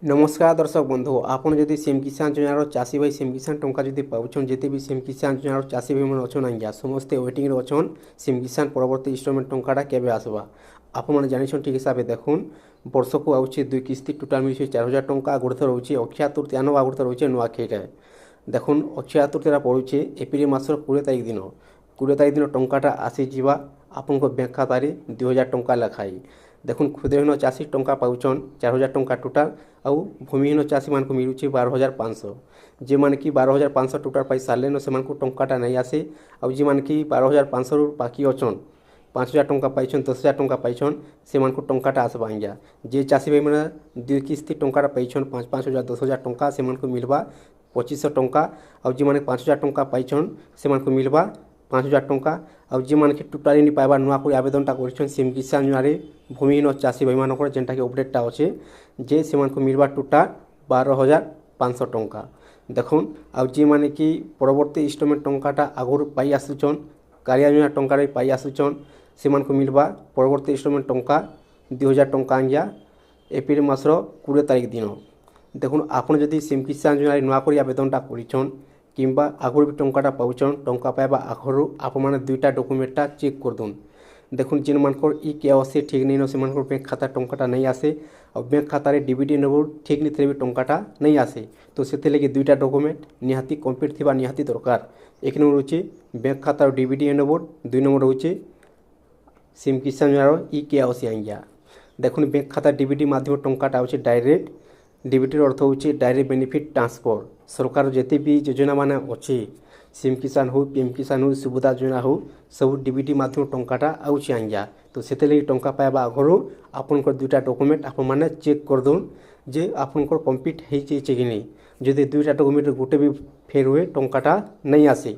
नमस्कार दर्शक बंधु आपन जदि सीएम किसान योजनार चाषी भाई सीएम किसान टंका जदि पाउछन जेते भी सीएम किसान योजनार चाषी भाई मन अछन आज्ञा समस्ते वेटिंग रे अछन सीएम किसान परवर्ती इंस्टॉलमेंट टंकाटा केबे आसबा आपण माने जानिछन ठीक हिसाब देखुन वर्ष को आउछि दुई किस्ती टोटाल मिलछि 4000 टंका गुड़थर होछि अक्षय तृतीया नो गुड़थर होछि नुआखैटा देखुन अक्षय तृतीया पड़ुछि एप्रिल मासर 20 तारिख दिन 20 तारिख दिन टंकाटा आसी जिबा आपन को बैंक खाता रे 2000 टंका लखाई देखुन क्षुद्रहीन चाषी टंका पाउछन 4000 टंका टोटाल आउ भूमिहीन चाषी मान को मिलुछि 12500 जे मान कि 12500 टोटाल पाई सारे न से टंकाटा नहीं आसे आउ जे मान कि 12500 बाकी अछन 5000 टंका पाइछन 10000 टंका पाइछन से मान को टंकाटा आसबा आज्ञा जे चाषी भाई मैंने दुई किस्ती टंकाटा पाइछन 5000 10000 टंका से मान को मिलबा 2500 टंका आउ जे मान 5000 टंका पाइछन से मान को मिलबा 5000 टंका आउ जे मान के टोटाली नहीं पाइबा नुआ कोई आवेदनटा कर सीएम किसान योजना भूमिहीन चाषी भाई मानक जेनटा कि अपडेटटा अच्छे जे से मान को मिलबा टोटाल 12500 टंका देखुन आउ जे माने कि परवर्ती इंस्टॉलमेंट टंकाटा आगुर पाई आसुचन कालिया योजना टंका पाई आसुचन से मान को मिलबा परवर्ती इंस्टॉलमेंट टंका 2000 टंका आज्ञा एप्रिल मासर 20 तारिख दिन देखुन आपन जदि सीएम किसान योजना नुआ कोई आवेदनटा करिछन किंबा आगुर भी टंकाटा पाउछन टंका पाइबा आखरु आप माने दुईटा डॉक्यूमेंटटा चेक कर दून देखुन जिन मानकर इ केवाईसी ठीक नहीं न से मानकर बैंक खाता टंकाटा नहीं आसे और बैंक खाता रे डीबीटी नंबर ठीक नहीं थे भी टंकाटा नहीं आसे तो से लगे दुईटा डॉक्यूमेंट निहाती कंप्लीट थिबा निहाती दरकार एक नंबर होची बैंक खाता डीबीटी नंबर दुई नंबर होची सीएम किसान योजनार इ केवाईसी आज्ञा देखुन बैंक खाता डीबीटी माध्यम टंकाटा होची डायरेक्ट डीबीटी अर्थ होची डायरेक्ट बेनिफिट ट्रांसफर सरकार जेते भी योजना माने अच्छी सीएम किसान हो पीएम किसान हो सुविधा योजना हो सब डीबीटी माध्यम टंकाटा आउछि आज्ञा तो से लगे टंका पाइबा आगरू आपनकर दुईटा डॉक्यूमेंट आपण माने चेक कर दून जे आपनकर कंप्लीट होइछे कि नहीं जदि दुईटा डॉक्यूमेंट गोटे भी फेर हुए टंकाटा नहीं आसे।